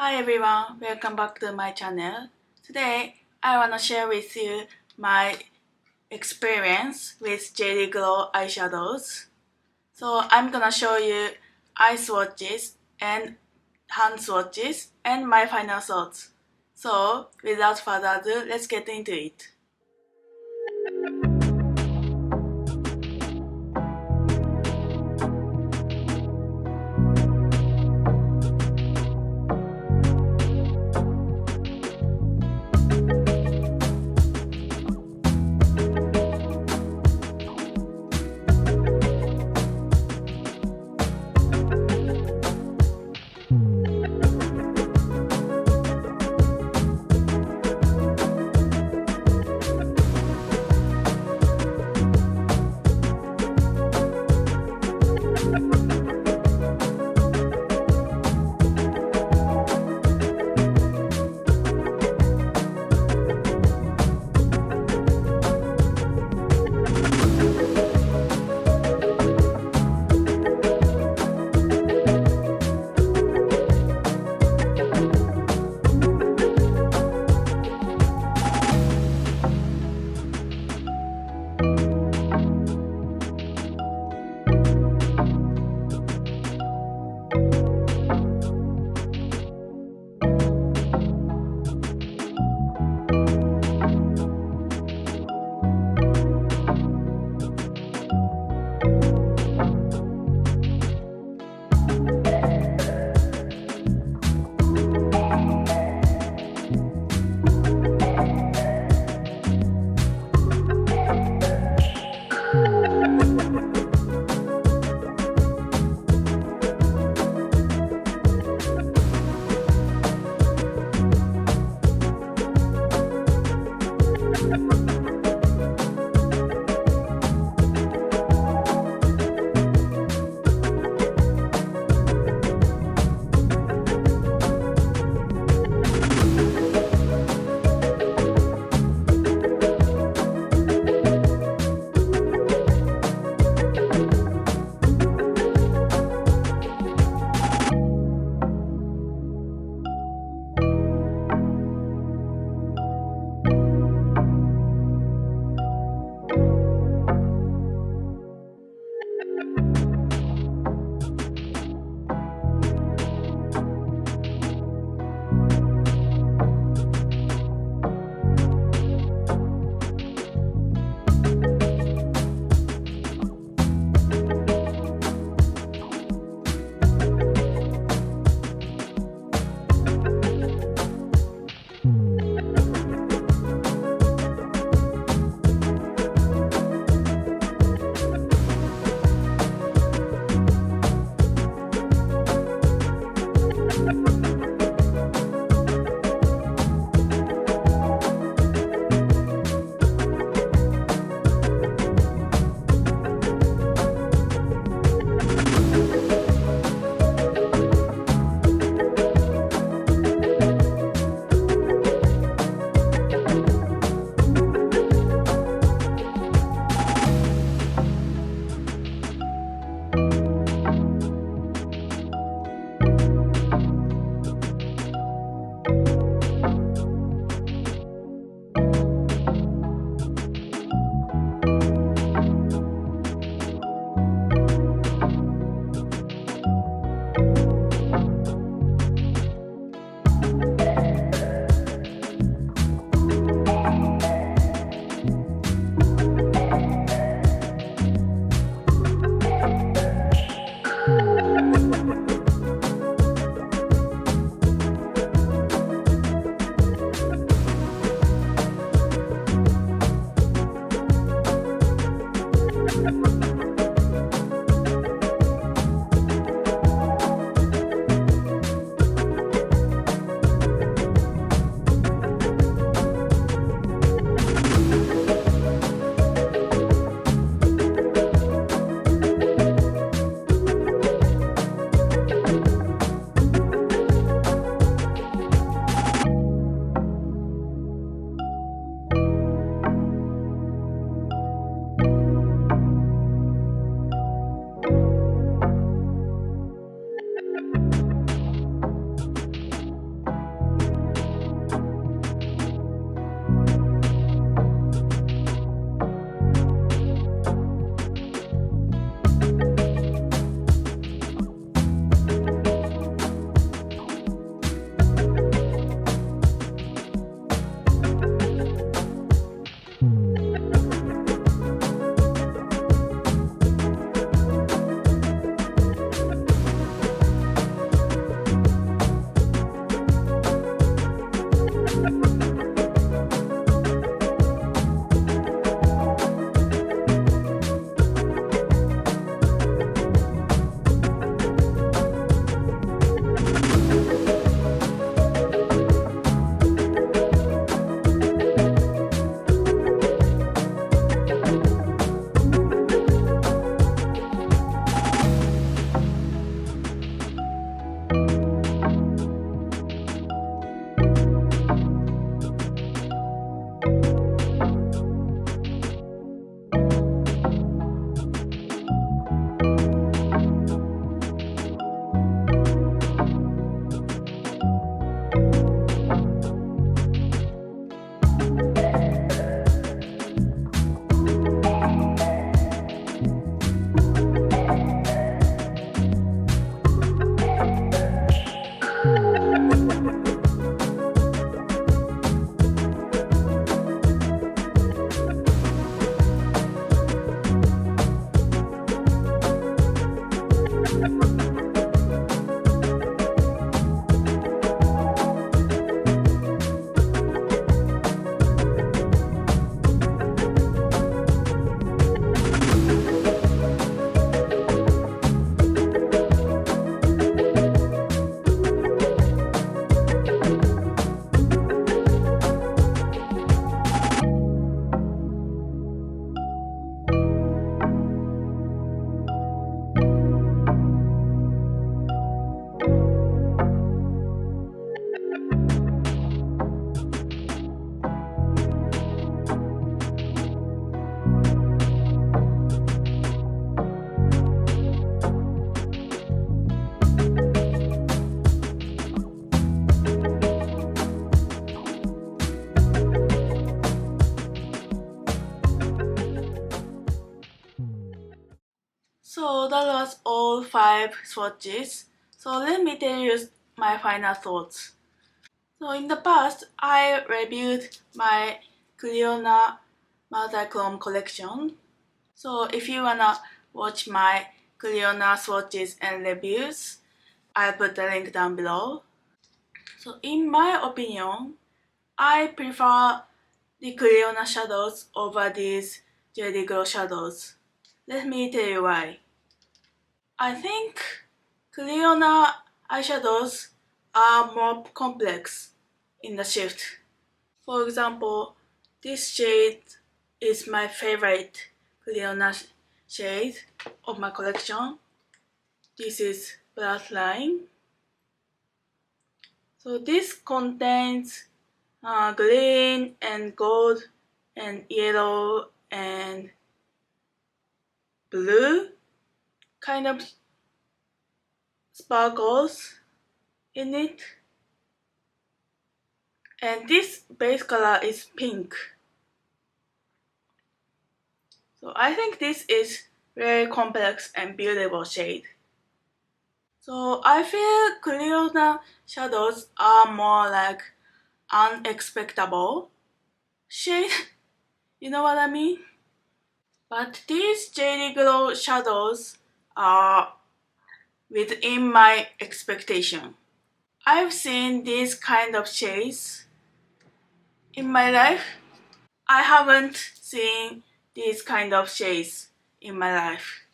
Hi everyone, welcome back to my channel. Today I want to share with you my experience with JDglow eyeshadows. So I'm gonna show you eye swatches and hand swatches and my final thoughts. So without further ado, let's get into it. So that was all 5 swatches. So let me tell you my final thoughts. So in the past, I reviewed my Clionadh Multi-Chrome collection. So if you wanna watch my Clionadh swatches and reviews, I'll put the link down below. So in my opinion, I prefer the Clionadh shadows over these JDglow shadows. Let me tell you why. I think Clionadh eyeshadows are more complex in the shift. For example, this shade is my favorite Clionadh shade of my collection. This is Bloodline. So this contains green and gold and yellow and blue kind of sparkles in it. And this base color is pink. So I think this is very complex and beautiful shade. So I feel Clionadh shadows are more like unexpectable shade. You know what I mean? But these JDglow shadows are within my expectation. I've seen these kind of shades in my life. I haven't seen these kind of shades in my life.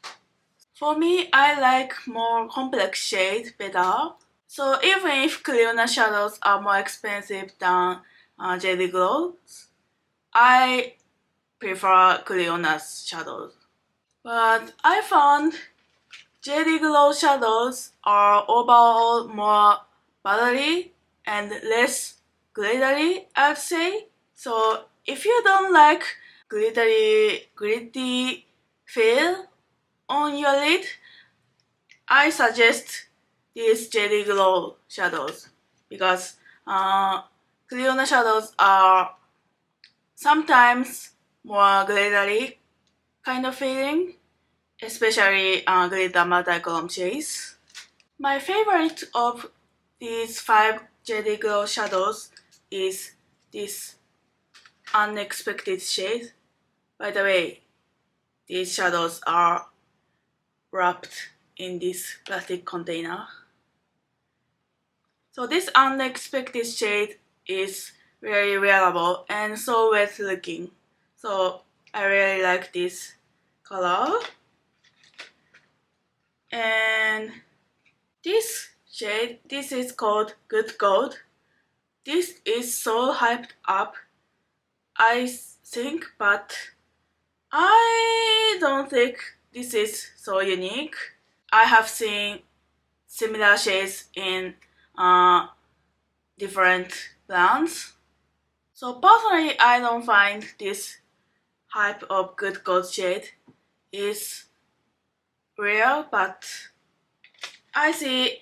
For me, I like more complex shades better. So even if Clionadh shadows are more expensive than JDglows, I prefer Clionadh shadows. But I found JDglow shadows are overall more buttery and less glittery, I'd say. So if you don't like gritty feel on your lid, I suggest these JDglow shadows because Clionadh shadows are sometimes more glittery kind of feeling, especially glitter multi-chrome shades. My favorite of these 5 JDglow shadows is this unexpected shade. By the way, these shadows are wrapped in this plastic container. So this unexpected shade is very wearable and so wet looking. So I really like this color. And this shade, this is called Good Gold. This is so hyped up, I think, but I don't think this is so unique. I have seen similar shades in different brands. So personally, I don't find this hype of Good Gold shade is real, but I see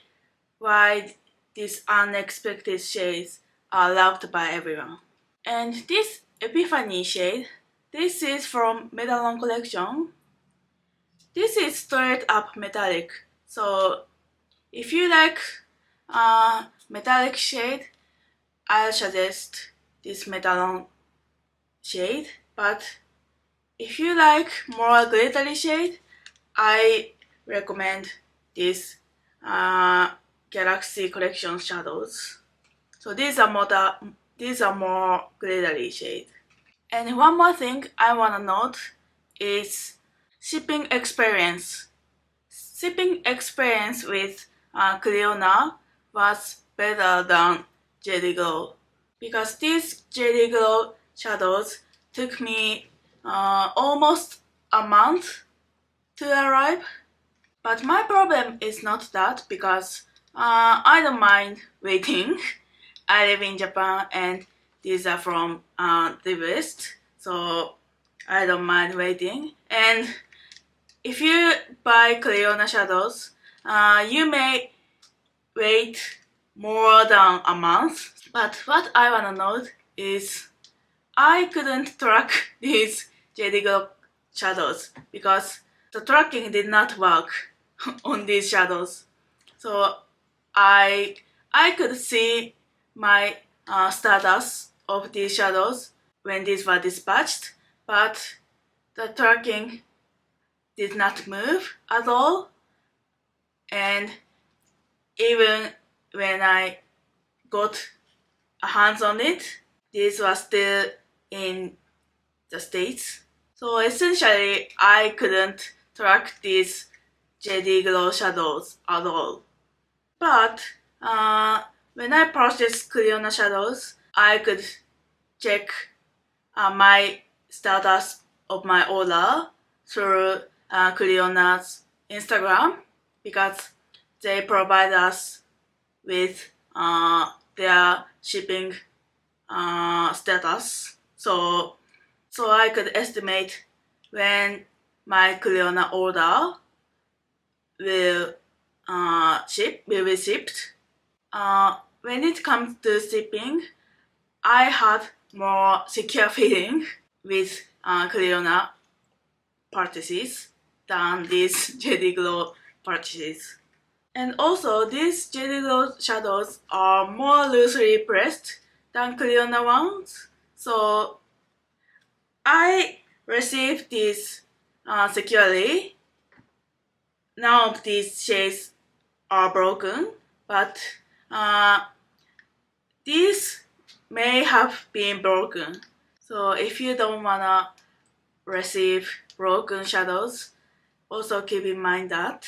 why these unexpected shades are loved by everyone. And this Epiphany shade, this is from Metallon collection. This is straight up metallic. So if you like metallic shade, I'll suggest this Metallon shade. But if you like more glittery shade, I recommend this Galaxy Collection shadows. So these are more glittery shade. And one more thing I wanna note is shipping experience. Shipping experience with Clionadh was better than JDglow because these JDglow shadows took me almost a month to arrive. But my problem is not that because I don't mind waiting. I live in Japan and these are from the West, so I don't mind waiting. And if you buy Clionadh shadows, you may wait more than a month. But what I wanna note is I couldn't track these JDglow shadows because the tracking did not work on these shadows. So I could see my status of these shadows when these were dispatched, but the tracking did not move at all. And even when I got a hands on it, these were still in the States. So essentially, I couldn't track these JDglow shadows at all. But when I purchased Clionadh shadows, I could check my status of my order through Clionadh's Instagram because they provide us with their shipping status. So I could estimate when my Clionadh order will be shipped. When it comes to shipping, I had more secure feeling with Clionadh purchases than these JDglow purchases. And also, these JDglow shadows are more loosely pressed than Clionadh ones, so I received these securely. None of these shades are broken, but these may have been broken. So if you don't wanna receive broken shadows, also keep in mind that.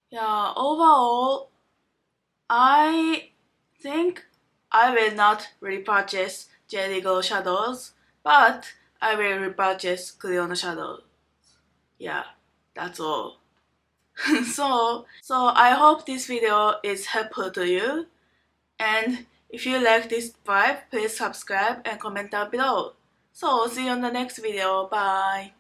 Yeah, overall, I think I will not repurchase JDglow shadows, but I will repurchase Clionadh shadows. Yeah, that's all. So I hope this video is helpful to you. And if you like this vibe, please subscribe and comment down below. So see you on the next video. Bye.